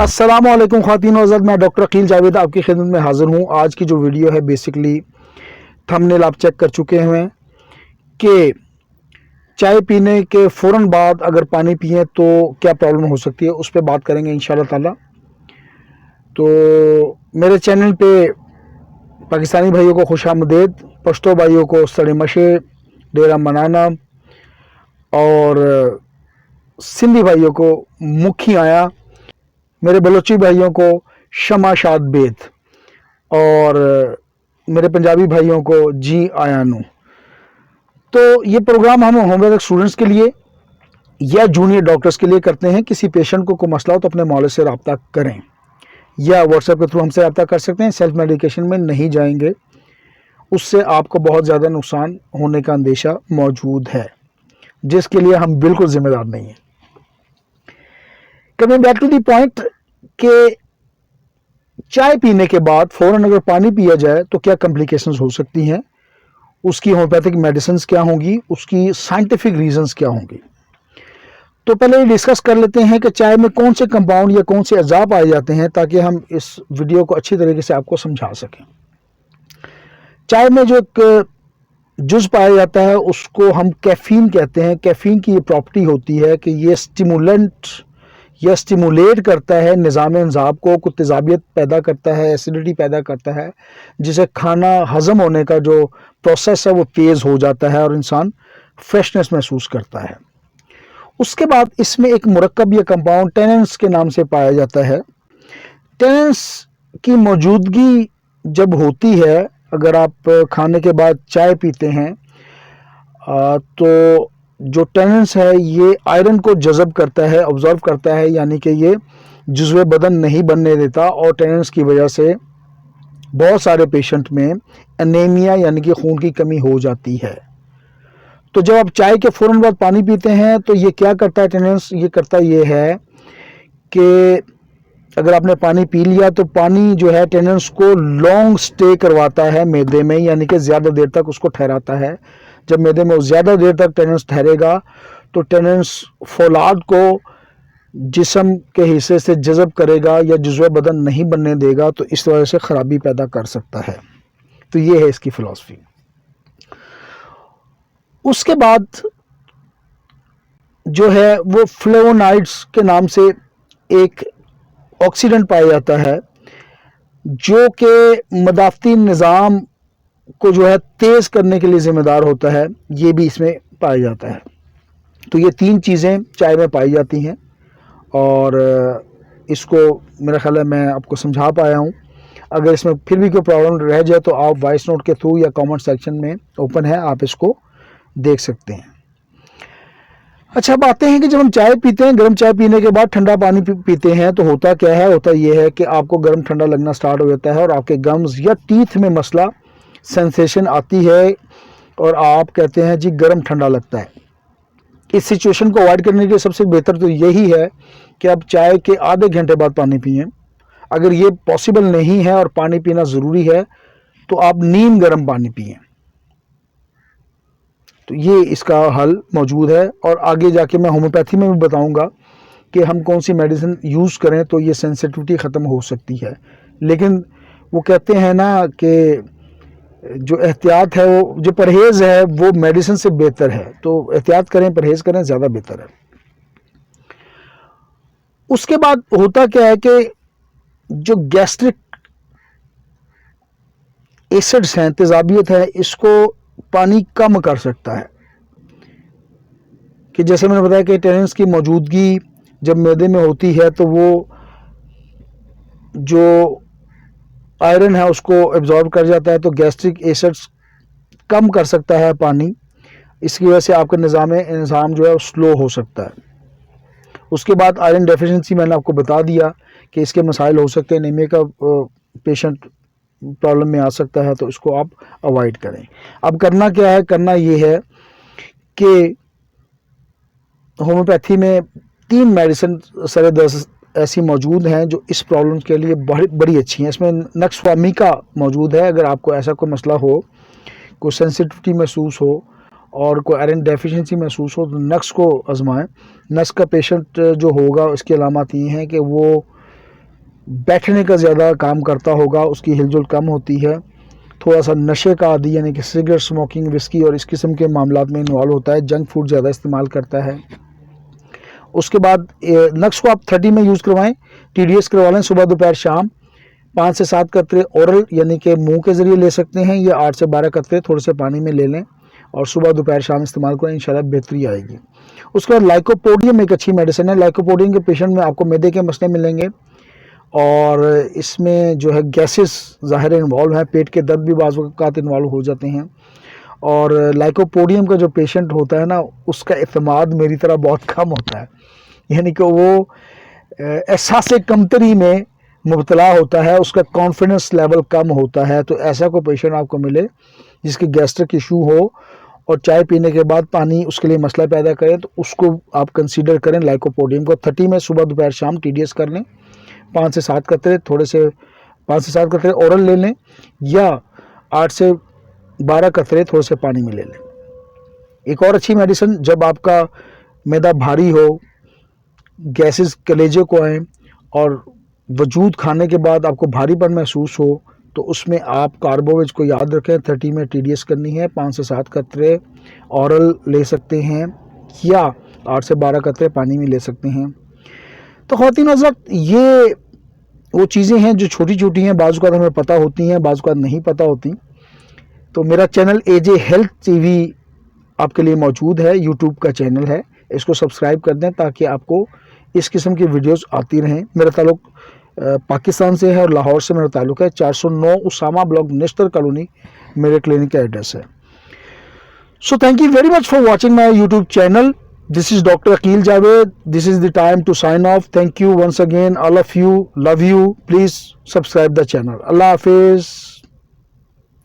अस्सलामुअलैकुम ख़वातीन और हज़रात, मैं डॉक्टर अकील जावेद आपकी खिदमत में हाज़िर हूँ। आज की जो वीडियो है बेसिकली थंबनेल आप चेक कर चुके हैं कि चाय पीने के फ़ौरन बाद अगर पानी पिएं तो क्या प्रॉब्लम हो सकती है, उस पर बात करेंगे इंशाल्लाह ताला। तो मेरे चैनल पे पाकिस्तानी भाइयों को खुशामदीद, पश्तो भाइयों को सड़े मशे डेरा मनाना और सिंधी भाइयों को मुखी आया, मेरे बलोची भाइयों को शमा शाद बेद और मेरे पंजाबी भाइयों को जी आयानू। तो ये प्रोग्राम हम होम्योपैथिक स्टूडेंट्स के लिए या जूनियर डॉक्टर्स के लिए करते हैं। किसी पेशेंट को कोई मसला हो तो अपने मौलवी से रब्ता करें या व्हाट्सएप के थ्रू हमसे रब्ता कर सकते हैं। सेल्फ मेडिकेशन में नहीं जाएंगे, उससे आपको बहुत ज़्यादा नुकसान होने का अंदेशा मौजूद है, जिसके लिए हम बिल्कुल जिम्मेदार नहीं हैं। Coming back to the point कि चाय पीने के बाद फ़ौरन अगर पानी पिया जाए तो क्या कॉम्प्लिकेशंस हो सकती हैं, उसकी होम्योपैथिक मेडिसिन क्या होंगी, उसकी साइंटिफिक रीजंस क्या होंगी। तो पहले ये डिस्कस कर लेते हैं कि चाय में कौन से कंपाउंड या कौन से अज़ा पाए जाते हैं, ताकि हम इस वीडियो को अच्छी तरीके से आपको समझा सकें। चाय में जो एक जुज़ पाया जाता है उसको हम कैफ़ीन कहते हैं। कैफ़ीन की ये प्रॉपर्टी होती है कि ये स्टिमुलेंट या स्टिमुलेट करता है निज़ाम इंसाब को तेज़ाबियत पैदा करता है, एसिडिटी पैदा करता है, जिसे खाना हज़म होने का जो प्रोसेस है वो तेज़ हो जाता है और इंसान फ्रेशनेस महसूस करता है। उसके बाद इसमें एक मुरक्कब या कंपाउंड टेनेंस के नाम से पाया जाता है। टेनेंस की मौजूदगी जब होती है, अगर आप खाने के बाद चाय पीते हैं तो जो टेनेंस है ये आयरन को जज़ब करता है, ऑब्जर्व करता है, यानी कि ये जुज़्वे बदन नहीं बनने देता और टेनेंस की वजह से बहुत सारे पेशेंट में एनीमिया यानी कि खून की कमी हो जाती है। तो जब आप चाय के फ़ौरन बाद पानी पीते हैं तो ये क्या करता है टेनेंस, ये करता ये है कि अगर आपने पानी पी लिया तो पानी जो है टेनेंस को लॉन्ग स्टे करवाता है मैदे में, यानी कि ज़्यादा देर तक उसको ठहराता है। जब मैदे में ज़्यादा देर तक टेनेंस ठहरेगा तो टेनेंस फौलाद को जिस्म के हिस्से से जज़ब करेगा या जुज़्वे बदन नहीं बनने देगा, तो इस वजह से ख़राबी पैदा कर सकता है। तो ये है इसकी फ़िलॉसफी। उसके बाद जो है वो फ्लेवोनाइड्स के नाम से एक ऑक्सीडेंट पाया जाता है जो कि मदाफ़ती निज़ाम को जो है तेज़ करने के लिए ज़िम्मेदार होता है, ये भी इसमें पाया जाता है। तो ये तीन चीज़ें चाय में पाई जाती हैं और इसको मेरा ख्याल है मैं आपको समझा पाया हूँ। अगर इसमें फिर भी कोई प्रॉब्लम रह जाए तो आप वॉइस नोट के थ्रू या कमेंट सेक्शन में ओपन है, आप इसको देख सकते हैं। अच्छा, अब आते हैं कि जब हम चाय पीते हैं, गर्म चाय पीने के बाद ठंडा पानी पीते हैं तो होता क्या है, होता ये है कि आपको गर्म ठंडा लगना स्टार्ट हो जाता है और आपके गम्स या टीथ में मसला सेंसेशन आती है और आप कहते हैं जी गर्म ठंडा लगता है। इस सिचुएशन को अवॉइड करने के लिए सबसे बेहतर तो यही है कि आप चाय के आधे घंटे बाद पानी पिएं। अगर ये पॉसिबल नहीं है और पानी पीना ज़रूरी है तो आप नीम गर्म पानी पिएं। तो ये इसका हल मौजूद है और आगे जाके मैं होम्योपैथी में भी बताऊंगा कि हम कौन सी मेडिसिन यूज़ करें तो ये सेंसिटिविटी ख़त्म हो सकती है। लेकिन वो कहते हैं ना कि जो एहतियात है, वो जो परहेज़ है वो मेडिसिन से बेहतर है, तो एहतियात करें, परहेज़ करें, ज़्यादा बेहतर है। उसके बाद होता क्या है कि जो गैस्ट्रिक एसिड्स हैं, तेज़ाबियत है, इसको पानी कम कर सकता है। कि जैसे मैंने बताया कि टेनेंस की मौजूदगी जब मैदे में होती है तो वो जो आयरन है उसको एब्जॉर्ब कर जाता है, तो गैस्ट्रिक एसिड्स कम कर सकता है पानी। इसकी वजह से आपका निज़ाम जो है स्लो हो सकता है। उसके बाद आयरन डेफिशिएंसी मैंने आपको बता दिया कि इसके मसाइल हो सकते हैं, एनीमिया का पेशेंट प्रॉब्लम में आ सकता है, तो इसको आप अवॉइड करें। अब करना क्या है, करना ये है कि होम्योपैथी में 3 मेडिसिन सर दर्द ऐसी मौजूद हैं जो इस प्रॉब्लम के लिए बड़ी अच्छी हैं। इसमें नक्स वामिका मौजूद है। अगर आपको ऐसा कोई मसला हो, कोई सेंसिटिविटी महसूस हो और कोई आयरन डेफिशिएंसी महसूस हो, तो नक्स को आजमाएं। नक्स का पेशेंट जो होगा उसकी अलामत ये हैं कि वो बैठने का ज़्यादा काम करता होगा, उसकी हिलजुल कम होती है, थोड़ा सा नशे का आदी यानी कि सिगरेट स्मोकिंग, विस्की और इस किस्म के मामलात में इन्वॉल्व होता है, जंक फूड ज़्यादा इस्तेमाल करता है। उसके बाद नक्स को आप 30 में यूज़ करवाएं, TDS करवा लें सुबह दोपहर शाम। 5 से 7 कतरे ओरल यानी कि मुंह के ज़रिए ले सकते हैं, या 8 से 12 कतरे थोड़े से पानी में ले लें और सुबह दोपहर शाम इस्तेमाल करें, इंशाल्लाह बेहतरी आएगी। उसके बाद लाइकोपोडियम एक अच्छी मेडिसिन है। लाइकोपोडियम के पेशेंट में आपको मैदे के मसले मिलेंगे और इसमें जो है गैसेस ज़ाहिर इन्वॉल्व हैं, पेट के दर्द भी बाज़ वक़्त इन्वॉल्व हो जाते हैं। और लाइकोपोडियम का जो पेशेंट होता है ना, उसका एतमाद मेरी तरह बहुत कम होता है, यानी कि वो एहसास कमतरी में मुब्तला होता है, उसका कॉन्फिडेंस लेवल कम होता है। तो ऐसा कोई पेशेंट आपको मिले जिसकी गैस्ट्रिक इशू हो और चाय पीने के बाद पानी उसके लिए मसला पैदा करे, तो उसको आप कंसीडर करें लाइकोपोडियम को। 30 में सुबह दोपहर शाम TDS कर लें। 5 से 7 कतरे थोड़े से 5 से 7 कतरे ओरल ले लें, या 8 से 12 कतरे थोड़े से पानी में ले लें। एक और अच्छी मेडिसिन, जब आपका मैदा भारी हो, गैसेस कलेजे को आए और वजूद खाने के बाद आपको भारीपन महसूस हो, तो उसमें आप कार्बोवेज को याद रखें। 30 में TDS करनी है, 5 से 7 कतरे ओरल ले सकते हैं, या 8 से 12 कतरे पानी में ले सकते हैं। तो ख़वातीन हज़रात, ये वो चीज़ें हैं जो छोटी छोटी हैं, बाज़ औक़ात हमें पता होती हैं, बाज़ औक़ात नहीं पता होती। तो मेरा चैनल AJ हेल्थ TV आपके लिए मौजूद है, यूट्यूब का चैनल है, इसको सब्सक्राइब कर दें ताकि आपको इस किस्म की वीडियोस आती रहें। मेरा ताल्लुक़ पाकिस्तान से है और लाहौर से मेरा ताल्लुक़ है। 409 उसामा ब्लॉक नेस्टर कॉलोनी मेरे क्लिनिक का एड्रेस है। So thank you very much for watching my YouTube channel. This is doctor Aqeel Javed. This is the time to sign off. Thank you once again, all of you, love you. Please subscribe the channel. Allah हाफिज़।